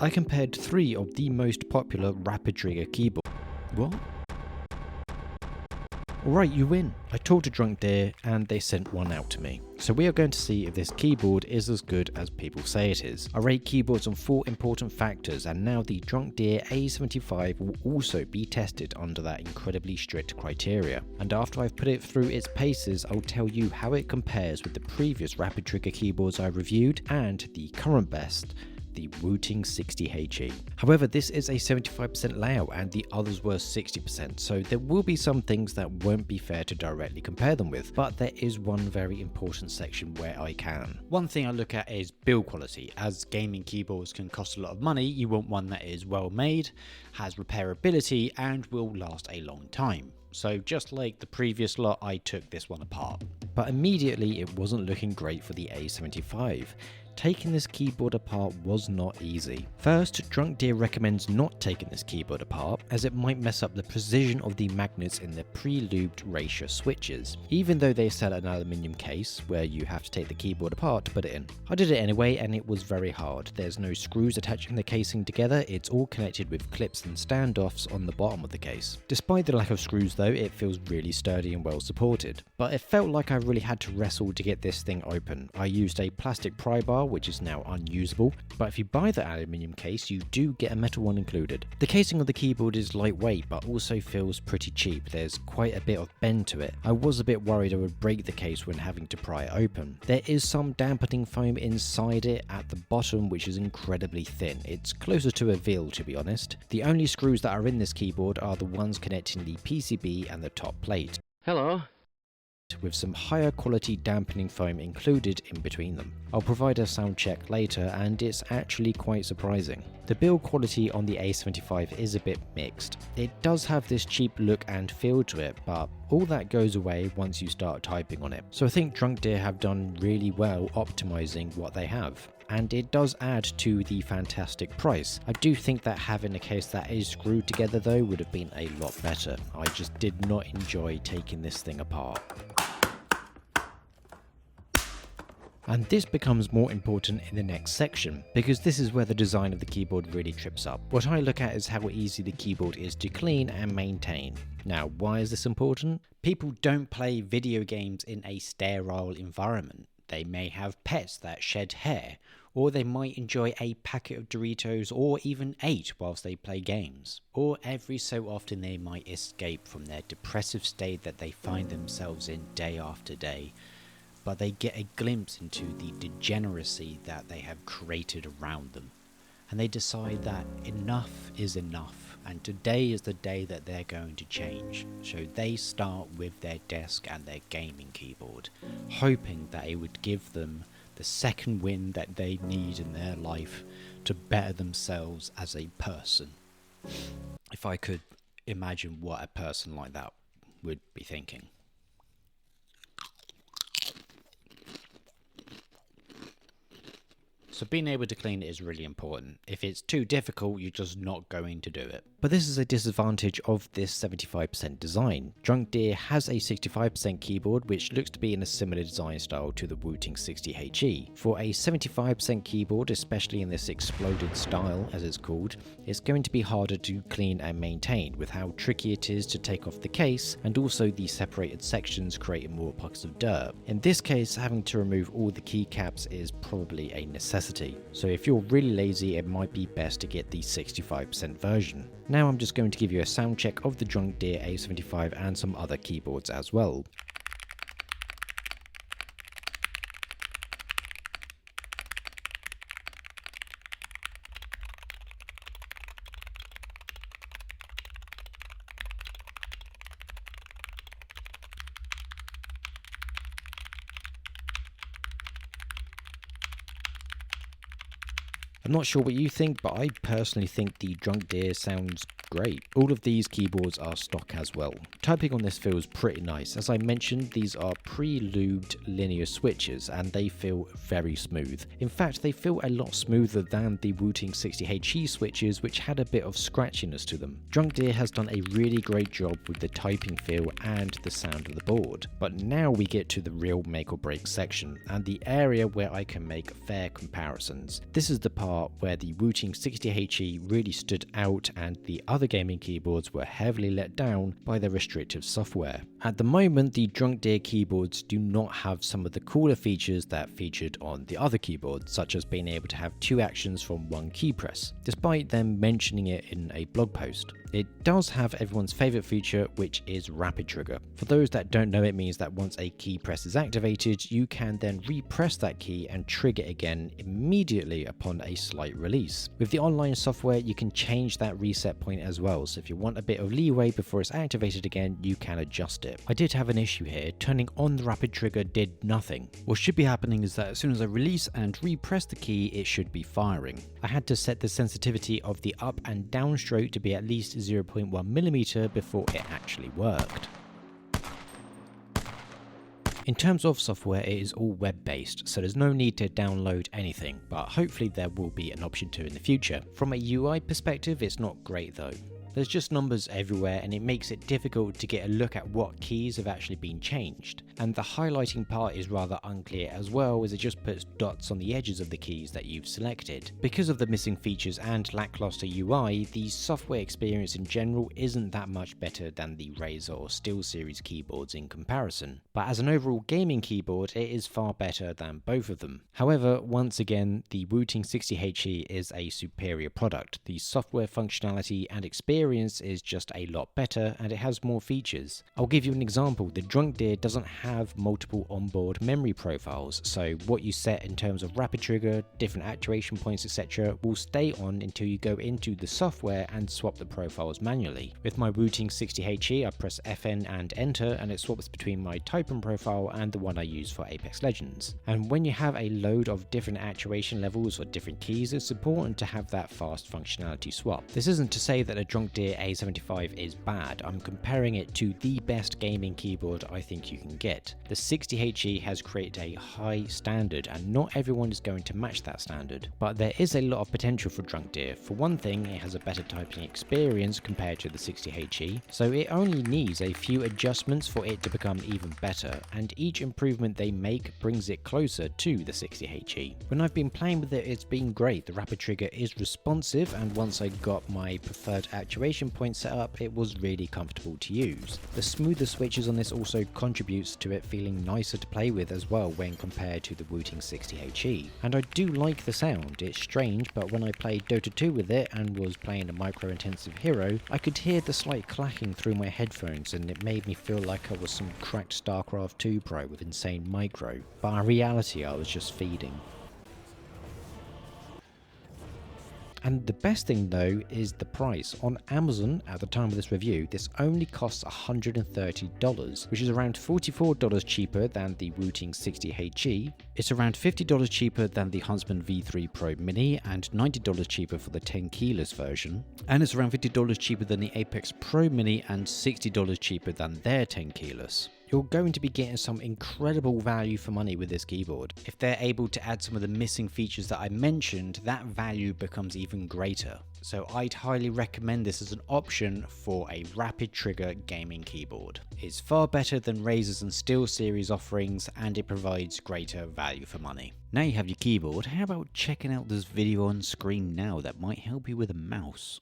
I compared 3 of the most popular rapid trigger keyboards. What? Alright, you win. I talked to DrunkDeer and they sent one out to me. So we are going to see if this keyboard is as good as people say it is. I rate keyboards on 4 important factors, and now the DrunkDeer A75 will also be tested under that incredibly strict criteria. And after I've put it through its paces, I'll tell you how it compares with the previous rapid trigger keyboards I reviewed and the current best, the Wooting 60HE. However, this is a 75% layout and the others were 60%, so there will be some things that won't be fair to directly compare them with, but there is one very important section where I can. One thing I look at is build quality. As gaming keyboards can cost a lot of money, you want one that is well made, has repairability, and will last a long time. So just like the previous lot, I took this one apart. But immediately it wasn't looking great for the A75. Taking this keyboard apart was not easy. First, DrunkDeer recommends not taking this keyboard apart, as it might mess up the precision of the magnets in the pre-lubed ratio switches, even though they sell an aluminium case where you have to take the keyboard apart to put it in. I did it anyway and it was very hard. There's no screws attaching the casing together, it's all connected with clips and standoffs on the bottom of the case. Despite the lack of screws though, it feels really sturdy and well supported. But it felt like I really had to wrestle to get this thing open. I used a plastic pry bar, which is now unusable, but if you buy the aluminium case you do get a metal one included. The casing of the keyboard is lightweight but also feels pretty cheap. There's quite a bit of bend to it. I was a bit worried I would break the case when having to pry it open. There is some dampening foam inside it at the bottom which is incredibly thin. It's closer to a veil to be honest. The only screws that are in this keyboard are the ones connecting the PCB and the top plate. Hello. With some higher quality dampening foam included in between them. I'll provide a sound check later and it's actually quite surprising. The build quality on the A75 is a bit mixed. It does have this cheap look and feel to it, but all that goes away once you start typing on it. So I think DrunkDeer have done really well optimizing what they have. And it does add to the fantastic price. I do think that having a case that is screwed together though would have been a lot better. I just did not enjoy taking this thing apart. And this becomes more important in the next section, because this is where the design of the keyboard really trips up. What I look at is how easy the keyboard is to clean and maintain. Now, why is this important? People don't play video games in a sterile environment. They may have pets that shed hair, or they might enjoy a packet of Doritos or even 8 whilst they play games. Or every so often they might escape from their depressive state that they find themselves in day after day, but they get a glimpse into the degeneracy that they have created around them. And they decide that enough is enough, and today is the day that they're going to change. So they start with their desk and their gaming keyboard, hoping that it would give them the second wind that they need in their life to better themselves as a person. If I could imagine what a person like that would be thinking. So being able to clean it is really important. If it's too difficult, you're just not going to do it. But this is a disadvantage of this 75% design. DrunkDeer has a 65% keyboard which looks to be in a similar design style to the Wooting 60HE. For a 75% keyboard, especially in this exploded style as it's called, it's going to be harder to clean and maintain with how tricky it is to take off the case, and also the separated sections creating more pockets of dirt. In this case, having to remove all the keycaps is probably a necessity. So if you're really lazy, it might be best to get the 65% version. Now I'm just going to give you a sound check of the DrunkDeer A75 and some other keyboards as well. I'm not sure what you think, but I personally think the DrunkDeer sounds great. All of these keyboards are stock as well. Typing on this feels pretty nice. As I mentioned, these are pre-lubed linear switches and they feel very smooth. In fact, they feel a lot smoother than the Wooting 60HE switches, which had a bit of scratchiness to them. DrunkDeer has done a really great job with the typing feel and the sound of the board. But now we get to the real make or break section and the area where I can make fair comparisons. This is the part where the Wooting 60HE really stood out and the other gaming keyboards were heavily let down by the restrictive software. At the moment, the DrunkDeer keyboards do not have some of the cooler features that featured on the other keyboards, such as being able to have 2 actions from 1 key press, despite them mentioning it in a blog post. It does have everyone's favourite feature, which is rapid trigger. For those that don't know, it means that once a key press is activated, you can then repress that key and trigger it again immediately upon a slight release. With the online software, you can change that reset point as well, so if you want a bit of leeway before it's activated again, you can adjust it. I did have an issue here. Turning on the rapid trigger did nothing. What should be happening is that as soon as I release and repress the key, it should be firing. I had to set the sensitivity of the up and down stroke to be at least 0.1mm before it actually worked. In terms of software, it is all web-based, so there's no need to download anything, but hopefully there will be an option to in the future. From a UI perspective, it's not great though. There's just numbers everywhere and it makes it difficult to get a look at what keys have actually been changed. And the highlighting part is rather unclear as well, as it just puts dots on the edges of the keys that you've selected. Because of the missing features and lackluster UI, the software experience in general isn't that much better than the Razer or SteelSeries keyboards in comparison. But as an overall gaming keyboard, it is far better than both of them. However, once again, the Wooting 60HE is a superior product. The software functionality and experience is just a lot better and it has more features. I'll give you an example. The DrunkDeer doesn't have multiple onboard memory profiles, so what you set in terms of rapid trigger, different actuation points, etc. will stay on until you go into the software and swap the profiles manually. With my Wooting 60HE, I press FN and enter and it swaps between my typing profile and the one I use for Apex Legends. And when you have a load of different actuation levels for different keys, it's important to have that fast functionality swap. This isn't to say that a DrunkDeer A75 is bad. I'm comparing it to the best gaming keyboard I think you can get. The 60HE has created a high standard and not everyone is going to match that standard. But there is a lot of potential for DrunkDeer. For one thing, it has a better typing experience compared to the 60HE, so it only needs a few adjustments for it to become even better, and each improvement they make brings it closer to the 60HE. When I've been playing with it, it's been great. The rapid trigger is responsive, and once I got my preferred actuation point set up, it was really comfortable to use. The smoother switches on this also contributes to it feeling nicer to play with as well when compared to the Wooting 60HE. And I do like the sound. It's strange, but when I played Dota 2 with it and was playing a micro-intensive hero, I could hear the slight clacking through my headphones and it made me feel like I was some cracked StarCraft 2 pro with insane micro. But in reality, I was just feeding. And the best thing though is the price. On Amazon at the time of this review, this only costs $130, which is around $44 cheaper than the Wooting 60HE. It's around $50 cheaper than the Huntsman V3 Pro Mini and $90 cheaper for the 10 keyless version. And it's around $50 cheaper than the Apex Pro Mini and $60 cheaper than their 10 keyless. You're going to be getting some incredible value for money with this keyboard. If they're able to add some of the missing features that I mentioned, that value becomes even greater. So I'd highly recommend this as an option for a rapid trigger gaming keyboard. It's far better than Razer's and SteelSeries offerings and it provides greater value for money. Now you have your keyboard, how about checking out this video on screen now that might help you with a mouse?